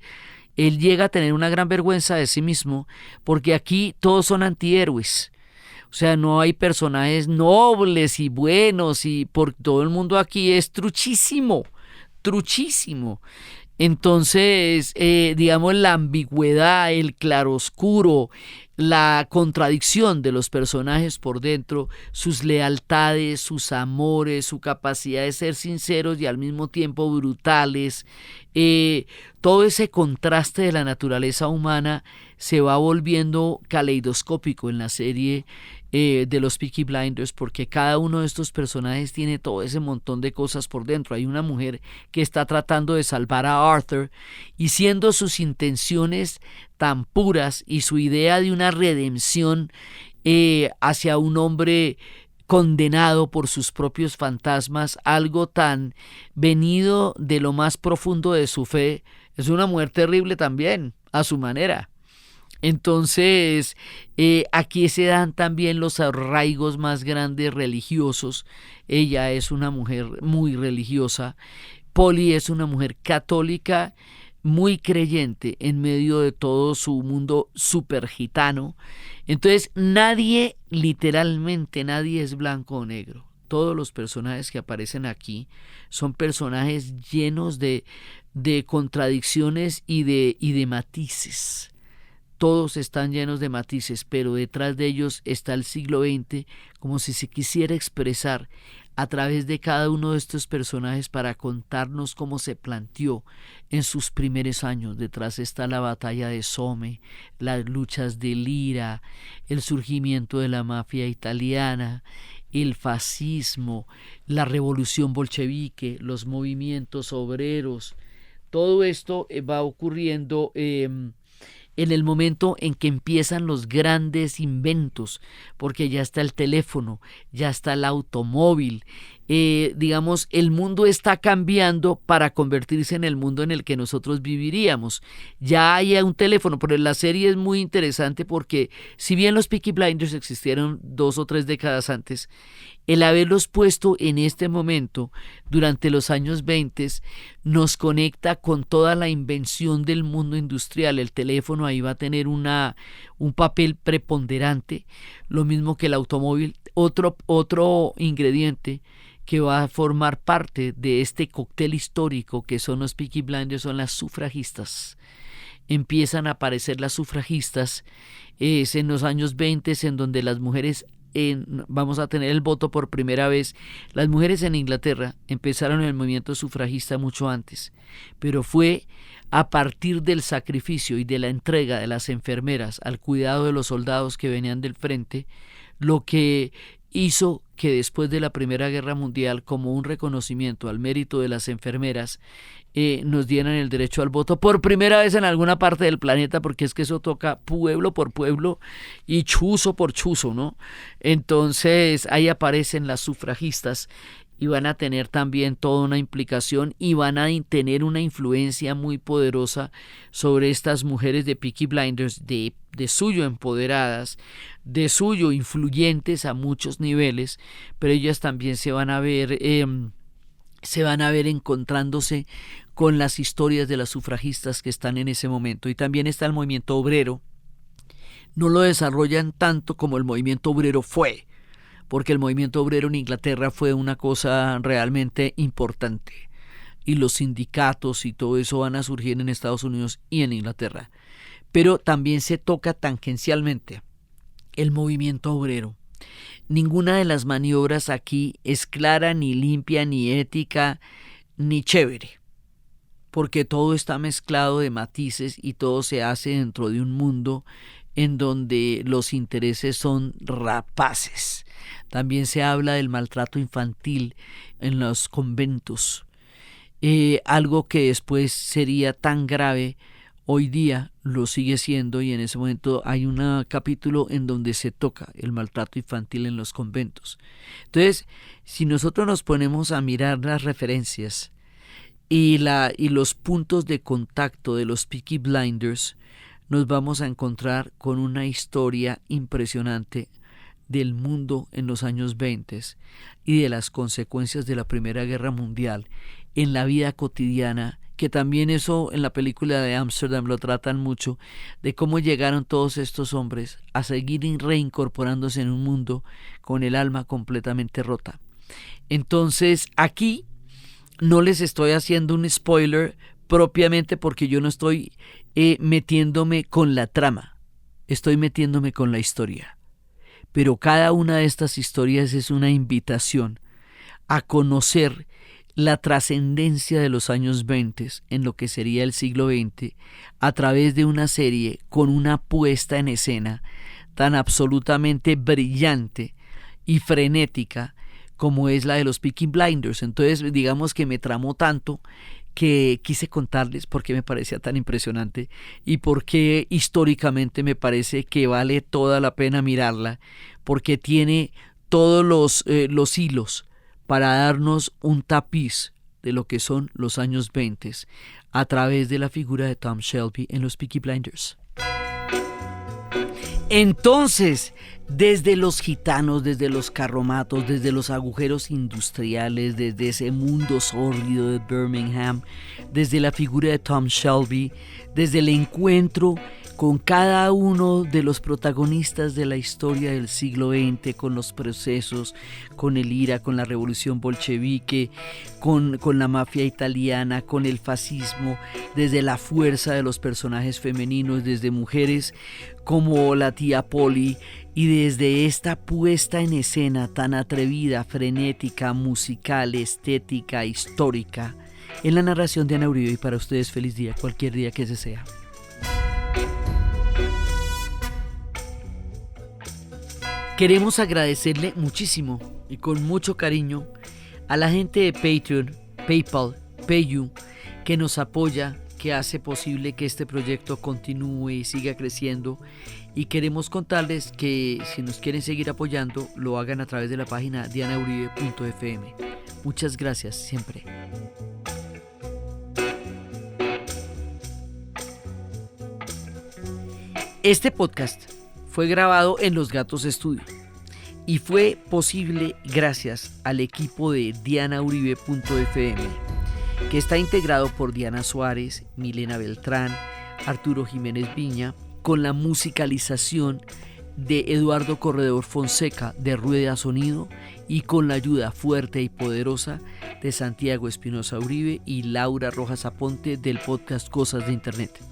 llega a tener una gran vergüenza de sí mismo, porque aquí todos son antihéroes. O sea, no hay personajes nobles y buenos, y por todo el mundo aquí es truchísimo. Entonces, digamos, la ambigüedad, el claroscuro, la contradicción de los personajes por dentro, sus lealtades, sus amores, su capacidad de ser sinceros y al mismo tiempo brutales, todo ese contraste de la naturaleza humana se va volviendo caleidoscópico en la serie de los Peaky Blinders, porque cada uno de estos personajes tiene todo ese montón de cosas por dentro. Hay una mujer que está tratando de salvar a Arthur, y siendo sus intenciones tan puras y su idea de una redención hacia un hombre condenado por sus propios fantasmas, algo tan venido de lo más profundo de su fe, es una mujer terrible también, a su manera. Entonces, aquí se dan también los arraigos más grandes religiosos. Ella es una mujer muy religiosa. Polly es una mujer católica, muy creyente en medio de todo su mundo súper gitano. Entonces, literalmente nadie es blanco o negro. Todos los personajes que aparecen aquí son personajes llenos de contradicciones y de matices. Todos están llenos de matices, pero detrás de ellos está el siglo XX, como si se quisiera expresar a través de cada uno de estos personajes para contarnos cómo se planteó en sus primeros años. Detrás está la batalla de Somme, las luchas de Lira, el surgimiento de la mafia italiana, el fascismo, la revolución bolchevique, los movimientos obreros. Todo esto va ocurriendo en el momento en que empiezan los grandes inventos, porque ya está el teléfono, ya está el automóvil, digamos, el mundo está cambiando para convertirse en el mundo en el que nosotros viviríamos. Ya hay un teléfono, pero la serie es muy interesante porque si bien los Peaky Blinders existieron 2 o 3 décadas antes, el haberlos puesto en este momento durante los años 20 nos conecta con toda la invención del mundo industrial. El teléfono ahí va a tener un papel preponderante, lo mismo que el automóvil. Otro ingrediente que va a formar parte de este cóctel histórico que son los Peaky Blinders, son las sufragistas. Empiezan a aparecer las sufragistas es en los años 20, en donde las mujeres vamos a tener el voto por primera vez. Las mujeres en Inglaterra empezaron el movimiento sufragista mucho antes, pero fue a partir del sacrificio y de la entrega de las enfermeras al cuidado de los soldados que venían del frente, lo que hizo que después de la Primera Guerra Mundial, como un reconocimiento al mérito de las enfermeras, nos dieran el derecho al voto por primera vez en alguna parte del planeta, porque es que eso toca pueblo por pueblo y chuzo por chuzo, ¿no? Entonces ahí aparecen las sufragistas y van a tener también toda una implicación y van a tener una influencia muy poderosa sobre estas mujeres de Peaky Blinders, de suyo empoderadas, de suyo influyentes a muchos niveles, pero ellas también se van a ver encontrándose con las historias de las sufragistas que están en ese momento. Y también está el movimiento obrero. No lo desarrollan tanto como el movimiento obrero fue, porque el movimiento obrero en Inglaterra fue una cosa realmente importante, y los sindicatos y todo eso van a surgir en Estados Unidos y en Inglaterra. Pero también se toca tangencialmente el movimiento obrero. Ninguna de las maniobras aquí es clara, ni limpia, ni ética, ni chévere, porque todo está mezclado de matices y todo se hace dentro de un mundo en donde los intereses son rapaces. También se habla del maltrato infantil en los conventos, algo que después sería tan grave. Hoy día lo sigue siendo, y en ese momento hay un capítulo en donde se toca el maltrato infantil en los conventos. Entonces, si nosotros nos ponemos a mirar las referencias y los puntos de contacto de los Peaky Blinders, nos vamos a encontrar con una historia impresionante del mundo en los años 20 y de las consecuencias de la Primera Guerra Mundial en la vida cotidiana, que también eso en la película de Amsterdam lo tratan mucho, de cómo llegaron todos estos hombres a seguir reincorporándose en un mundo con el alma completamente rota. Entonces aquí no les estoy haciendo un spoiler propiamente, porque yo no estoy metiéndome con la trama, estoy metiéndome con la historia. Pero cada una de estas historias es una invitación a conocer la trascendencia de los años 20 en lo que sería el siglo XX a través de una serie con una puesta en escena tan absolutamente brillante y frenética como es la de los Peaky Blinders. Entonces, digamos que me tramó tanto que quise contarles por qué me parecía tan impresionante y por qué históricamente me parece que vale toda la pena mirarla, porque tiene todos los hilos para darnos un tapiz de lo que son los años 20 a través de la figura de Tom Shelby en los Peaky Blinders. Entonces, desde los gitanos, desde los carromatos, desde los agujeros industriales, desde ese mundo sórdido de Birmingham, desde la figura de Tom Shelby, desde el encuentro con cada uno de los protagonistas de la historia del siglo XX, con los procesos, con el IRA, con la revolución bolchevique, con la mafia italiana, con el fascismo, desde la fuerza de los personajes femeninos, desde mujeres como la tía Polly, y desde esta puesta en escena tan atrevida, frenética, musical, estética, histórica, en la narración de Ana Uribe. Y para ustedes, feliz día, cualquier día que ese sea. Queremos agradecerle muchísimo y con mucho cariño a la gente de Patreon, PayPal, PayU, que nos apoya, que hace posible que este proyecto continúe y siga creciendo. Y queremos contarles que si nos quieren seguir apoyando, lo hagan a través de la página dianauribe.fm. Muchas gracias siempre. Este podcast fue grabado en Los Gatos Studio y fue posible gracias al equipo de dianauribe.fm, que está integrado por Diana Suárez, Milena Beltrán, Arturo Jiménez Viña, con la musicalización de Eduardo Corredor Fonseca de Rueda Sonido y con la ayuda fuerte y poderosa de Santiago Espinosa Uribe y Laura Rojas Aponte del podcast Cosas de Internet.